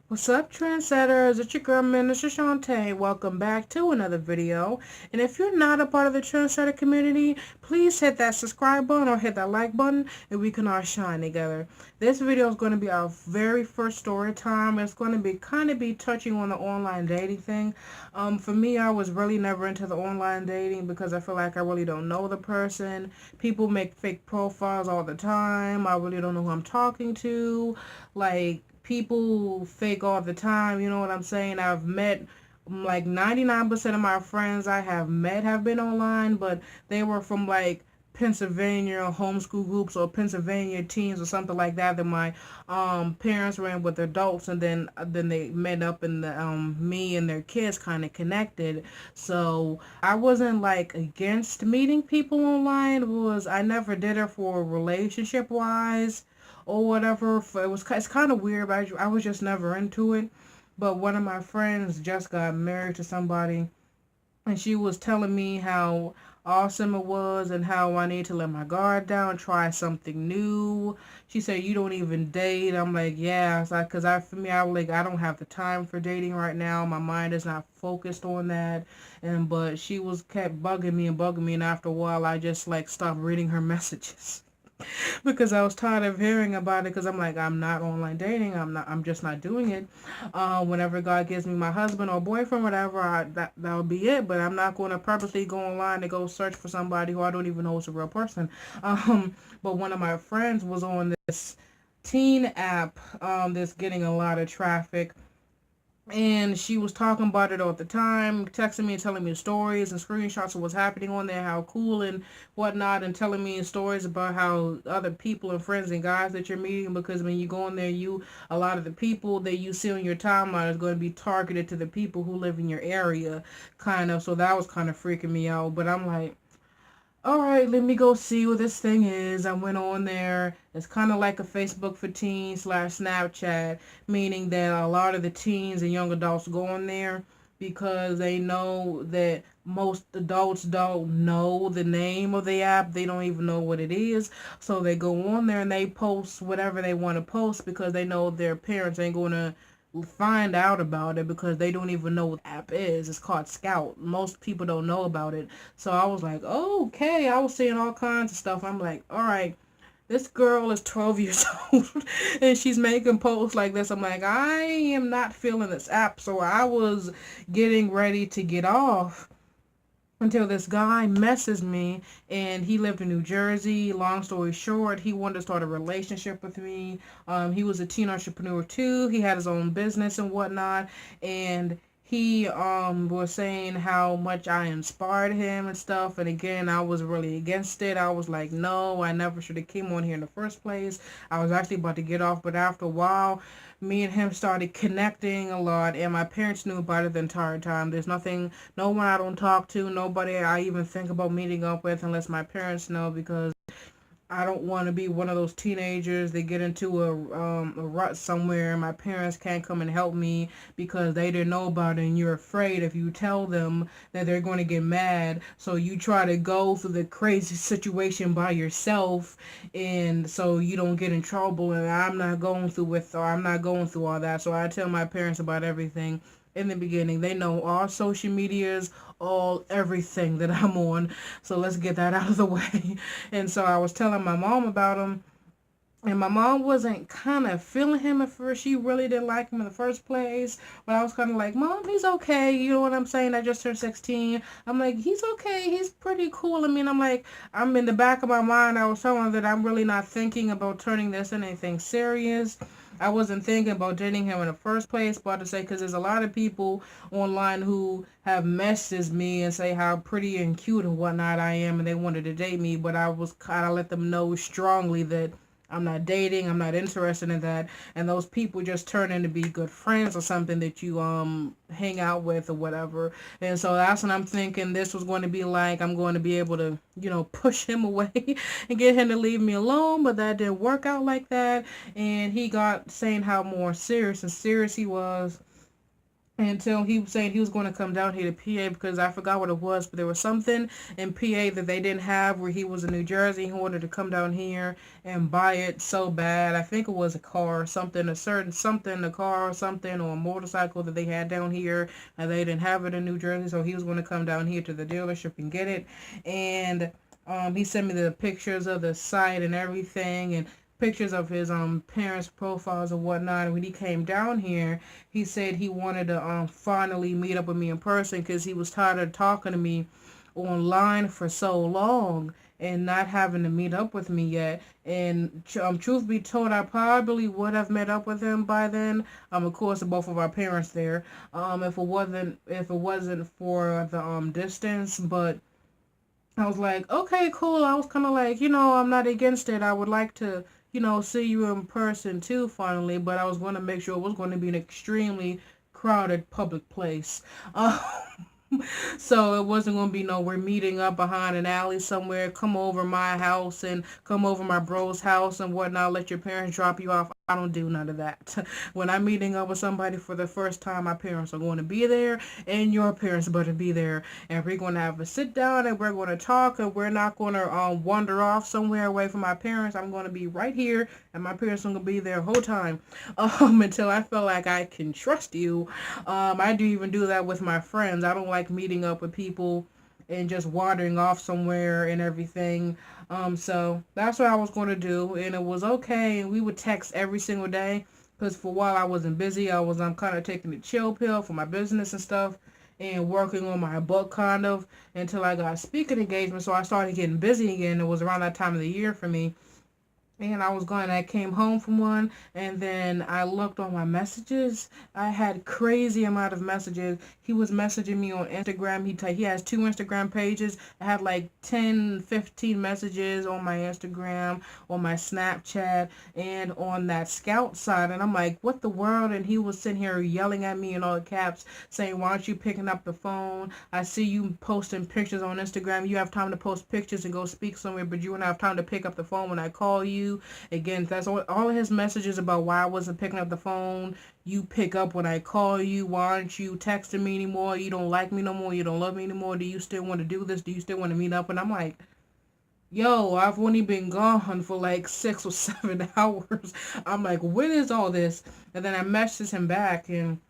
What's up, trendsetters? It's your girl, Minister Shantae. Welcome back to another video. And if you're not a part of the trendsetter community, please hit that subscribe button or hit that like button, and we can all shine together. This video is going to be our very first story time. It's going to be touching on the online dating thing. For me, I was really never into the online dating because I feel like I really don't know the person. People make fake profiles all the time. I really don't know who I'm talking to. Like, people fake all the time, you know what I'm saying? I've met like 99% of my friends I have met have been online, but they were from like Pennsylvania homeschool groups or Pennsylvania teens or something like that my parents were in with adults, and then they met up and me and their kids kind of connected. So I wasn't like against meeting people online. I never did it for relationship wise or whatever. It's kind of weird, but I was just never into it. But one of my friends just got married to somebody, and she was telling me how awesome it was and how I need to let my guard down, try something new. She said, "You don't even date." I'm like, "Yeah," it's like, cause for me, I don't have the time for dating right now. My mind is not focused on that. But she was kept bugging me, and after a while, I just like stopped reading her messages. Because I was tired of hearing about it. Because I'm like, I'm not online dating. I'm just not doing it. Whenever God gives me my husband or boyfriend, whatever, that'll be it. But I'm not going to purposely go online to go search for somebody who I don't even know is a real person. But one of my friends was on this teen app that's getting a lot of traffic, and she was talking about it all the time, texting me and telling me stories and screenshots of what's happening on there, how cool and whatnot, and telling me stories about how other people and friends and guys that you're meeting, because when you go on there, a lot of the people that you see on your timeline is going to be targeted to the people who live in your area, kind of. So that was kind of freaking me out. But I'm like, all right, let me go see what this thing is. I went on there. It's kind of like a Facebook for teens slash Snapchat, meaning that a lot of the teens and young adults go on there because they know that most adults don't know the name of the app. They don't even know what it is. So they go on there and they post whatever they want to post because they know their parents ain't going to find out about it, because they don't even know what the app is. It's called Scout. Most people don't know about it. So I was like, oh, okay. I was seeing all kinds of stuff. I'm like, all right, this girl is 12 years old and she's making posts like this. I'm like, I am not feeling this app. So I was getting ready to get off until this guy messes me, and he lived in New Jersey. Long story short, he wanted to start a relationship with me. He was a teen entrepreneur too. He had his own business and whatnot, and he was saying how much I inspired him and stuff. And again, I was really against it. I was like, no, I never should have came on here in the first place. I was actually about to get off, but after a while, me and him started connecting a lot, and my parents knew about it the entire time. There's nothing, no one I don't talk to, nobody I even think about meeting up with unless my parents know, because I don't want to be one of those teenagers that get into a rut somewhere and my parents can't come and help me because they didn't know about it, and you're afraid if you tell them that they're going to get mad. So you try to go through the crazy situation by yourself, and so you don't get in trouble. And I'm not going through all that. So I tell my parents about everything in the beginning. They know all social medias, all everything that I'm on. So let's get that out of the way. And so I was telling my mom about him, and my mom wasn't kind of feeling him at first. She really didn't like him in the first place. But I was kind of like, Mom, he's okay. You know what I'm saying? I just turned 16. I'm like, he's okay. He's pretty cool. I mean, I'm in the back of my mind. I was telling her that I'm really not thinking about turning this into anything serious. I wasn't thinking about dating him in the first place, but to say, because there's a lot of people online who have messaged me and say how pretty and cute and whatnot I am, and they wanted to date me, but I was kind of let them know strongly that I'm not dating, I'm not interested in that, and those people just turn into be good friends or something that you hang out with or whatever. And so that's when I'm thinking this was going to be like, I'm going to be able to, push him away and get him to leave me alone, but that didn't work out like that. And he got saying how more serious and serious he was. until he was saying he was going to come down here to PA because I forgot what it was, but there was something in PA that they didn't have where he was in New Jersey. He wanted to come down here and buy it so bad. I think it was a car or something, a car or something, or a motorcycle that they had down here, and they didn't have it in New Jersey, so he was going to come down here to the dealership and get it. And he sent me the pictures of the site and everything, and pictures of his parents' profiles and whatnot. And when he came down here, he said he wanted to finally meet up with me in person because he was tired of talking to me online for so long and not having to meet up with me yet. And truth be told, I probably would have met up with him by then. Of course, both of our parents there. If it wasn't for the distance, but I was like, okay, cool. I was kind of like, I'm not against it. I would like to, see you in person too, finally. But I was going to make sure it was going to be an extremely crowded public place. So it wasn't going to be no, we're meeting up behind an alley somewhere, come over my house and come over my bro's house and whatnot, let your parents drop you off. I don't do none of that. When I'm meeting up with somebody for the first time, my parents are going to be there and your parents better be there. And we're going to have a sit down and we're going to talk, and we're not going to wander off somewhere away from my parents. I'm going to be right here and my parents are going to be there the whole time until I feel like I can trust you. I do even do that with my friends. I don't like meeting up with people and just wandering off somewhere and everything. So that's what I was going to do, and it was okay. And we would text every single day because for a while I wasn't busy. I'm kind of taking the chill pill for my business and stuff and working on my book kind of until I got speaking engagement. So I started getting busy again. It was around that time of the year for me. And I came home from one, and then I looked on my messages. I had crazy amount of messages. He was messaging me on Instagram. He has 2 Instagram pages. I had like 10, 15 messages on my Instagram, on my Snapchat, and on that Scout side. And I'm like, what the world? And he was sitting here yelling at me in all caps, saying, why aren't you picking up the phone? I see you posting pictures on Instagram. You have time to post pictures and go speak somewhere, but you don't have time to pick up the phone when I call you. Again, that's all of his messages about why I wasn't picking up the phone. You pick up when I call you. Why aren't you texting me anymore? You don't like me no more. You don't love me anymore. Do you still want to do this? Do you still want to meet up? And I'm like, yo, I've only been gone for like 6 or 7 hours. I'm like, when is all this? And then I messaged him back, and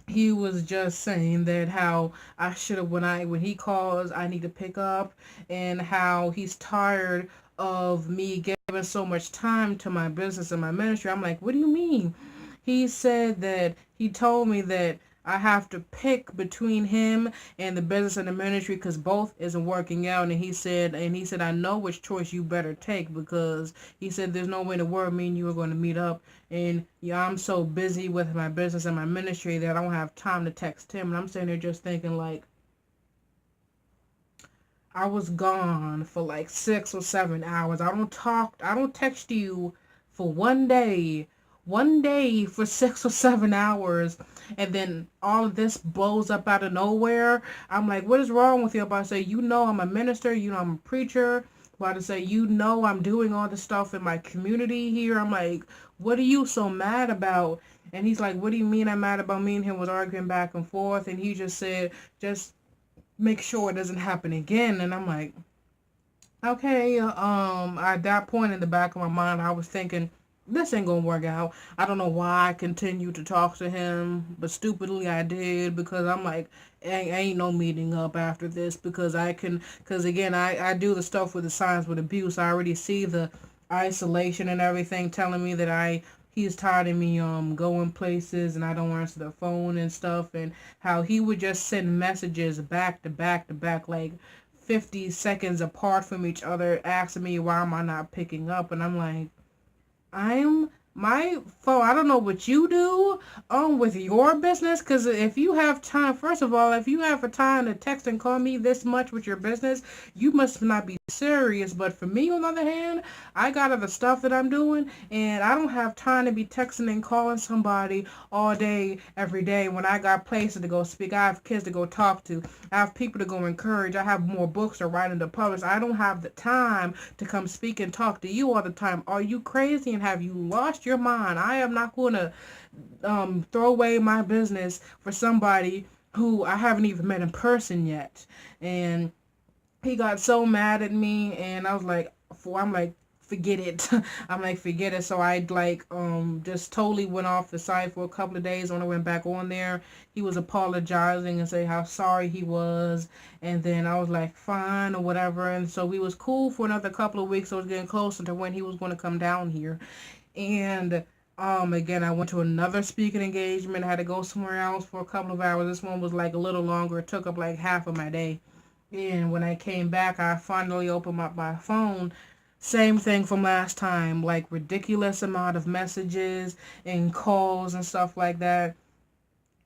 he was just saying that how I should have, when he calls, I need to pick up, and how he's tired of me giving so much time to my business and my ministry. I'm like, what do you mean? He said that he told me that I have to pick between him and the business and the ministry because both isn't working out. And he said, I know which choice you better take, because he said there's no way in the world me and you are going to meet up. And yeah, I'm so busy with my business and my ministry that I don't have time to text him. And I'm sitting there just thinking like, I was gone for like 6 or 7 hours. I don't text you for one day for 6 or 7 hours, and then all of this blows up out of nowhere. I'm like, what is wrong with you? About to say, I'm a minister, I'm a preacher. About to say, I'm doing all the stuff in my community here. I'm like, what are you so mad about? And he's like, what do you mean I'm mad about? Me and him was arguing back and forth, and he just said, just make sure it doesn't happen again. And I'm like, okay. At that point in the back of my mind, I was thinking, this ain't gonna work out. I don't know why I continued to talk to him, but stupidly I did, because I'm like, ain't no meeting up after this, because again, I do the stuff with the signs with abuse. I already see the isolation and everything telling me that he's tired of me going places and I don't answer the phone and stuff, and how he would just send messages back to back to back, like 50 seconds apart from each other, asking me why am I not picking up. And I'm like, my phone, I don't know what you do with your business, because if you have time, first of all, if you have a time to text and call me this much with your business, you must not be serious. But for me, on the other hand, I got other stuff that I'm doing, and I don't have time to be texting and calling somebody all day, every day, when I got places to go speak. I have kids to go talk to. I have people to go encourage. I have more books to write and to publish. I don't have the time to come speak and talk to you all the time. Are you crazy, and have you lost your mind. I am not going to throw away my business for somebody who I haven't even met in person yet. And he got so mad at me, and I was like, I'm like, forget it. I'm like, forget it. So I like just totally went off the site for a couple of days. When I went back on there, he was apologizing and say how sorry he was, and then I was like, fine or whatever. And so we was cool for another couple of weeks. I was getting closer to when he was going to come down here. And again, I went to another speaking engagement. I had to go somewhere else for a couple of hours. This one was like a little longer. It took up like half of my day. And when I came back, I finally opened up my phone. Same thing from last time, like ridiculous amount of messages and calls and stuff like that.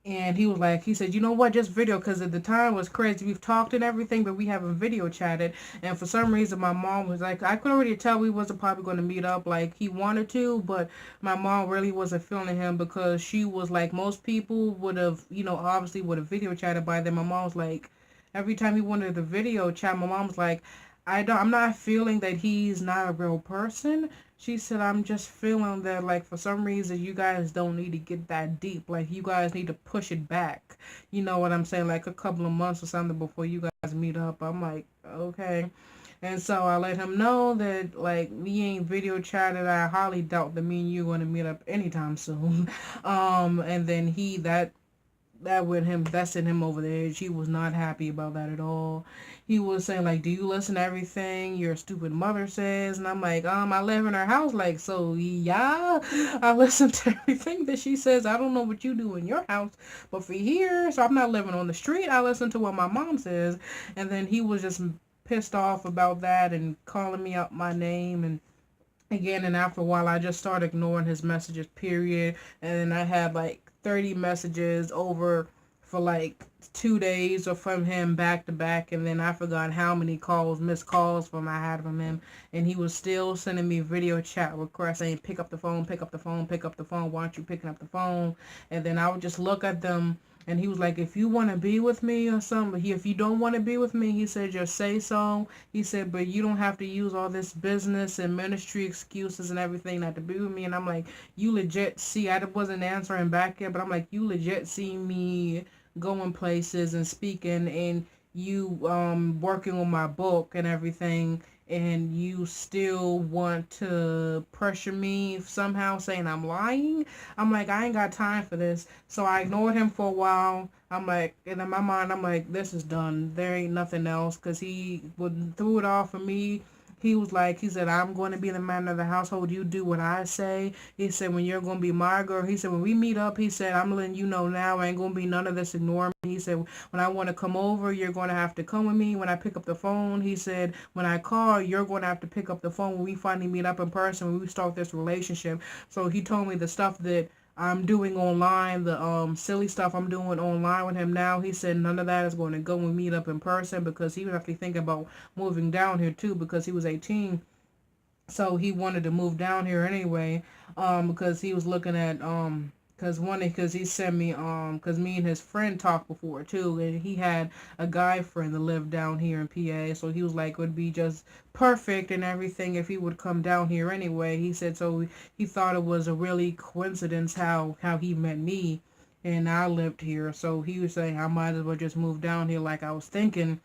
And he was like, he said, you know what, just video, because at the time was crazy. We've talked and everything, but we haven't video chatted. And for some reason, my mom was like, I could already tell we wasn't probably going to meet up like he wanted to, but my mom really wasn't feeling him because she was like, most people would have, obviously would have video chatted by then. My mom was like, every time he wanted the video chat, my mom was like, I'm not feeling that he's not a real person. She said, I'm just feeling that, like, for some reason, you guys don't need to get that deep. Like, you guys need to push it back. You know what I'm saying? Like, a couple of months or something before you guys meet up. I'm like, okay. And so I let him know that, like, we ain't video chatted. I highly doubt that me and you are going to meet up anytime soon. And then that with him, that sent him over the edge. He was not happy about that at all. He was saying like, do you listen to everything your stupid mother says? And I'm like, I live in her house. Like, so yeah, I listen to everything that she says. I don't know what you do in your house, but for here, so I'm not living on the street. I listen to what my mom says. And then he was just pissed off about that and calling me out my name. And again, and after a while, I just started ignoring his messages, period. And then I had like 30 messages over for like 2 days or from him back to back, and then I forgot how many missed calls from I had from him, and he was still sending me video chat requests saying, pick up the phone, pick up the phone, pick up the phone, why aren't you picking up the phone? And then I would just look at them, and he was like, if you want to be with me or something, if you don't want to be with me, he said, just say so. He said, but you don't have to use all this business and ministry excuses and everything not to be with me. And I'm like, you legit see, I wasn't answering back yet, but I'm like, you legit see me going places and speaking, and you working on my book and everything, and you still want to pressure me somehow saying I'm lying. I'm like, I ain't got time for this. So I ignored him for a while. I'm like, and in my mind, I'm like, this is done. There ain't nothing else, because he threw it off of me. He was like, he said, I'm going to be the man of the household. You do what I say. He said, when you're going to be my girl. He said, when we meet up, he said, I'm letting you know now. I ain't going to be none of this ignoring me. He said, when I want to come over, you're going to have to come with me. When I pick up the phone, he said, when I call, you're going to have to pick up the phone when we finally meet up in person, when we start this relationship. So he told me the stuff that I'm doing online, the silly stuff I'm doing online with him now. He said none of that is going to go and meet up in person, because he would have to think about moving down here too, because he was 18. So he wanted to move down here anyway, because he was looking at because he sent me because me and his friend talked before too, and he had a guy friend that lived down here in PA, so he was like, it would be just perfect and everything if he would come down here anyway. He said so he thought it was a really coincidence how he met me, and I lived here, so he was saying I might as well just move down here like I was thinking.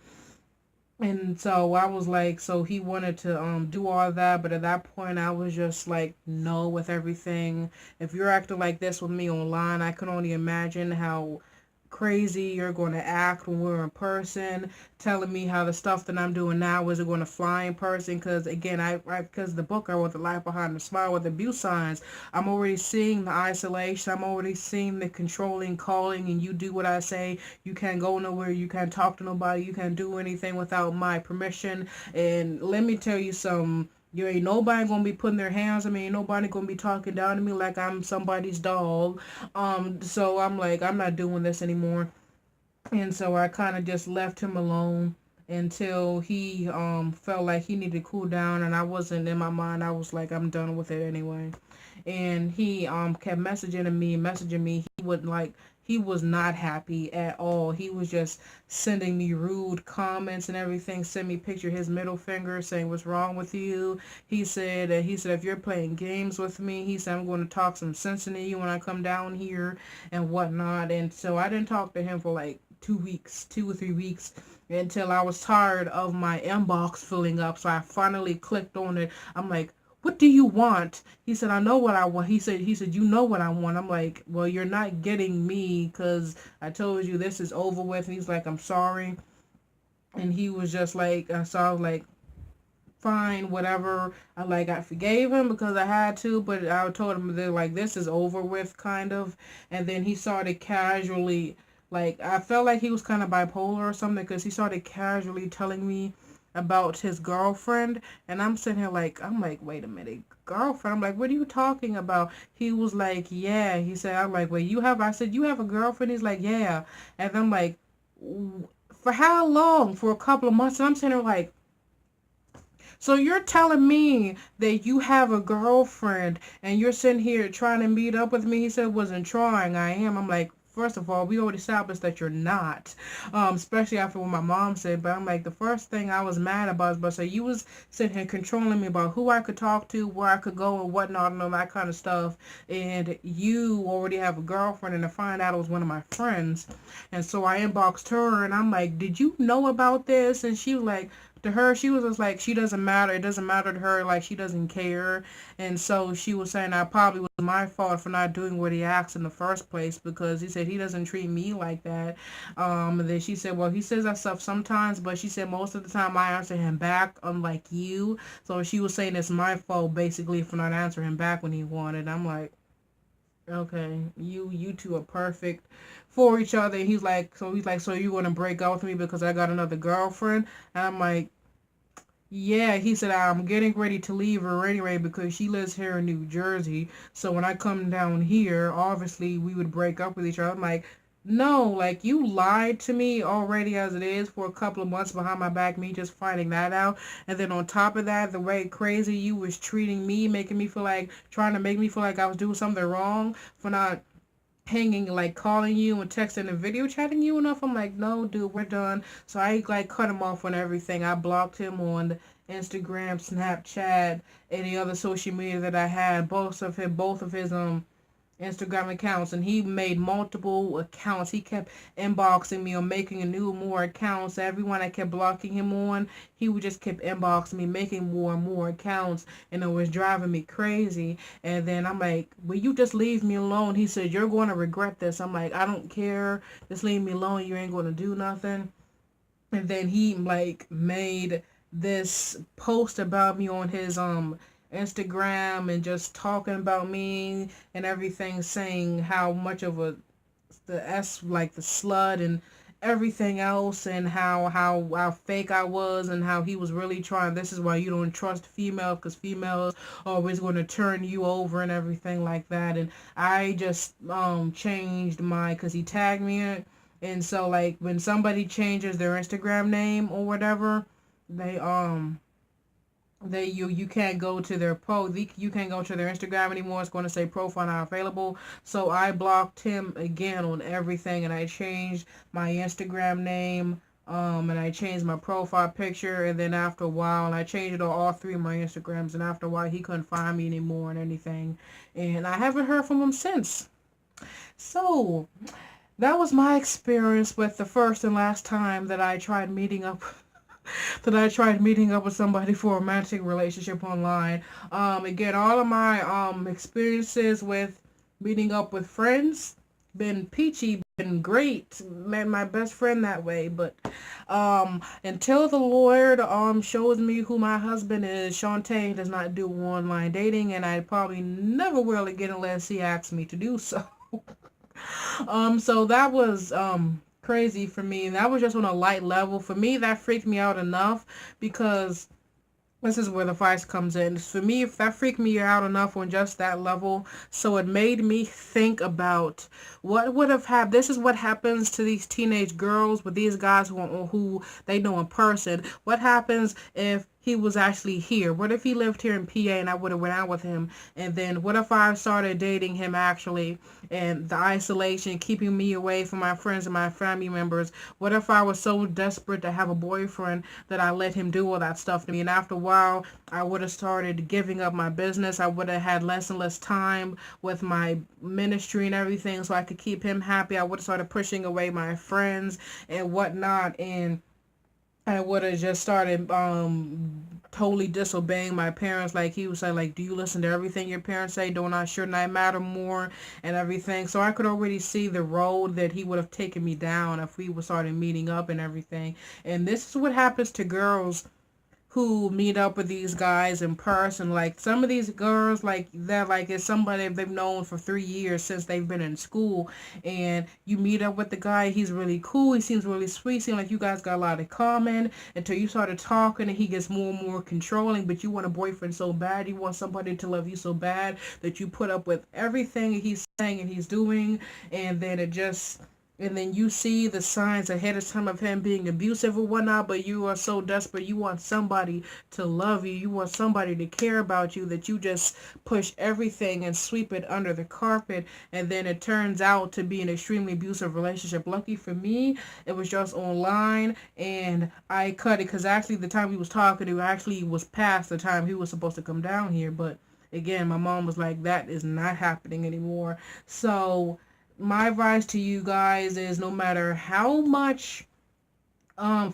And so I was like, so he wanted to do all that, but at that point I was just like, no with everything. If you're acting like this with me online, I can only imagine how crazy you're going to act when we're in person, telling me how the stuff that I'm doing now isn't going to fly in person. Because again, because the book I wrote, The Life Behind the Smile with Abuse Signs, I'm already seeing the isolation, I'm already seeing the controlling, calling, and you do what I say, you can't go nowhere, you can't talk to nobody, you can't do anything without my permission. And let me tell you something, you ain't nobody gonna be putting their hands on me. Ain't nobody gonna be talking down to me like I'm somebody's dog. So I'm like, I'm not doing this anymore. And so I kind of just left him alone until he felt like he needed to cool down. And I wasn't, in my mind, I was like, I'm done with it anyway. and he kept messaging me. He was not happy at all. He was just sending me rude comments and everything. Sent me picture his middle finger saying, "What's wrong with you?" He said if you're playing games with me, he said, "I'm going to talk some sense into you when I come down here and whatnot." And so I didn't talk to him for like 2 weeks, 2 or 3 weeks, until I was tired of my inbox filling up. So I finally clicked on it. I'm like, "What do you want?" He said, "I know what I want." He said, "You know what I want." I'm like, "Well, you're not getting me because I told you this is over with." And he's like, "I'm sorry." And he was just like, so I was like, fine, whatever. I forgave him because I had to, but I told him that like this is over with, kind of. And then he started casually, like, I felt like he was kind of bipolar or something, because he started casually telling me about his girlfriend, and I'm sitting here like, I'm like, wait a minute, girlfriend? I'm like, what are you talking about? He was like, yeah. He said, I'm like, wait, I said, you have a girlfriend? He's like, yeah. And I'm like, for how long? For a couple of months. And I'm sitting here like, so you're telling me that you have a girlfriend and you're sitting here trying to meet up with me? He said, wasn't trying. I am. I'm like, first of all, we already established that you're not, especially after what my mom said. But I'm like, the first thing I was mad about was, so you was sitting here controlling me about who I could talk to, where I could go and whatnot, and all that kind of stuff. And you already have a girlfriend, and to find out it was one of my friends. And so I inboxed her, and I'm like, did you know about this? And she was like, to her, she was just like, she doesn't matter. It doesn't matter to her. Like, she doesn't care. And so she was saying I probably was my fault for not doing what he asked in the first place, because he said he doesn't treat me like that. And then she said, well, he says that stuff sometimes, but she said most of the time I answer him back, unlike you. So she was saying it's my fault basically for not answering him back when he wanted. I'm like, okay, you two are perfect for each other. And he's like, so you want to break up with me because I got another girlfriend? And I'm like, yeah. He said, I'm getting ready to leave her anyway because she lives here in New Jersey. So when I come down here, obviously we would break up with each other. I'm like, no, like, you lied to me already as it is for a couple of months behind my back, me just finding that out. And then on top of that, the way crazy you was treating me, making me feel like, trying to make me feel like I was doing something wrong for not hanging, like calling you and texting and video chatting you enough. I'm like, no, dude, we're done. So I like cut him off on everything. I blocked him on Instagram, Snapchat, any other social media that I had. Both of his Instagram accounts, and he made multiple accounts. He kept inboxing me or making a new more accounts. Everyone I kept blocking him on, he would just keep inboxing me, making more and more accounts, and it was driving me crazy. And then I'm like, will you just leave me alone? He said, you're going to regret this. I'm like, I don't care, just leave me alone, you ain't going to do nothing. And then he like made this post about me on his Instagram, and just talking about me and everything, saying how much of a like the slut and everything else, and how fake I was, and how he was really trying. This is why you don't trust females, because females are always going to turn you over and everything like that. And I just changed my, because he tagged me in it. And so like when somebody changes their Instagram name or whatever, they you can't go to their you can't go to their Instagram anymore. It's going to say profile not available. So I blocked him again on everything, and I changed my Instagram name, and I changed my profile picture. And then after a while, and I changed it on all three of my Instagrams, and after a while he couldn't find me anymore and anything, and I haven't heard from him since. So that was my experience with the first and last time that I tried meeting up with somebody for a romantic relationship online. Again, all of my experiences with meeting up with friends been peachy, been great. Met my best friend that way. But until the Lord shows me who my husband is, Shantae does not do online dating, and I probably never will again unless he asks me to do so. So that was crazy for me. That was just on a light level. For me, that freaked me out enough, because this is where the vice comes in. For me, if that freaked me out enough on just that level, so it made me think about what would have happened. This is what happens to these teenage girls with these guys who they know in person. What happens if he was actually here? What if he lived here in PA and I would have went out with him? And then what if I started dating him actually, and the isolation keeping me away from my friends and my family members? What if I was so desperate to have a boyfriend that I let him do all that stuff to me? And after a while, I would have started giving up my business. I would have had less and less time with my ministry and everything so I could keep him happy. I would have started pushing away my friends and whatnot, and I would have just started totally disobeying my parents. Like he was saying, like, do you listen to everything your parents say? Shouldn't I matter more and everything? So I could already see the road that he would have taken me down if we would started meeting up and everything. And this is what happens to girls who meet up with these guys in person. Like some of these girls, like that, like it's somebody they've known for 3 years since they've been in school, and you meet up with the guy. He's really cool. He seems really sweet. Seems like you guys got a lot in common until you started talking, and he gets more and more controlling. But you want a boyfriend so bad. You want somebody to love you so bad that you put up with everything he's saying and he's doing, and then you see the signs ahead of time of him being abusive or whatnot, but you are so desperate. You want somebody to love you. You want somebody to care about you that you just push everything and sweep it under the carpet. And then it turns out to be an extremely abusive relationship. Lucky for me, it was just online, and I cut it because actually the time he was talking to actually was past the time he was supposed to come down here. But again, my mom was like, that is not happening anymore. So my advice to you guys is no matter how much,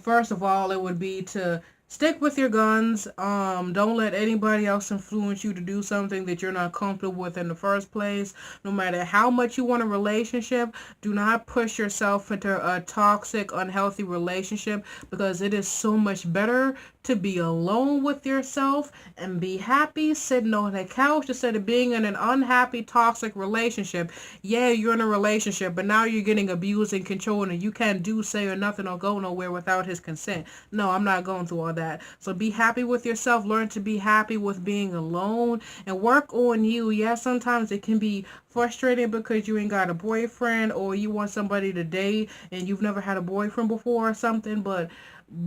first of all, it would be to stick with your guns. Don't let anybody else influence you to do something that you're not comfortable with in the first place. No matter how much you want a relationship, do not push yourself into a toxic, unhealthy relationship, because it is so much better to be alone with yourself and be happy sitting on a couch instead of being in an unhappy, toxic relationship. Yeah, you're in a relationship, but now you're getting abused and controlled, and you can't do, say, or nothing or go nowhere without his consent. No, I'm not going through all that. So be happy with yourself. Learn to be happy with being alone and work on you. Yeah, sometimes it can be frustrating because you ain't got a boyfriend or you want somebody to date and you've never had a boyfriend before or something, but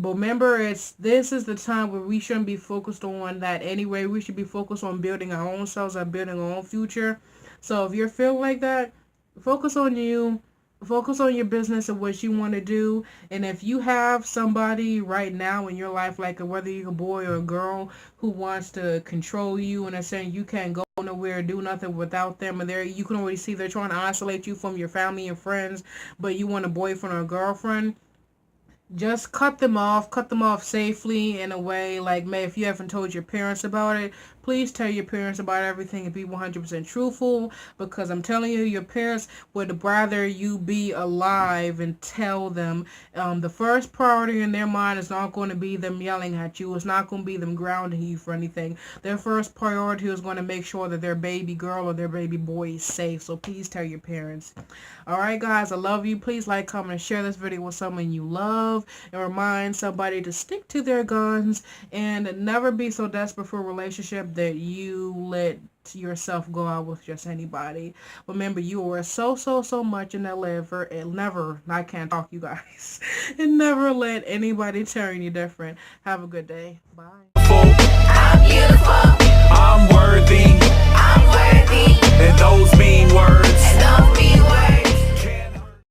remember, this is the time where we shouldn't be focused on that anyway. We should be focused on building our own selves and building our own future. So if you're feeling like that, focus on you. Focus on your business and what you want to do. And if you have somebody right now in your life, like whether you're a boy or a girl, who wants to control you and they're saying you can't go nowhere, do nothing without them, and you can already see they're trying to isolate you from your family and friends, but you want a boyfriend or a girlfriend, just cut them off safely in a way. Like, if you haven't told your parents about it, please tell your parents about everything and be 100% truthful, because I'm telling you, your parents would rather you be alive and tell them. The first priority in their mind is not going to be them yelling at you. It's not going to be them grounding you for anything. Their first priority is going to make sure that their baby girl or their baby boy is safe. So please tell your parents. Alright guys, I love you. Please like, comment, and share this video with someone you love, and remind somebody to stick to their guns and never be so desperate for a relationship that you let yourself go out with just anybody. Remember, you are so much, and never, I can't talk, you guys, and never let anybody tell you any different. Have a good day. Bye. I'm beautiful.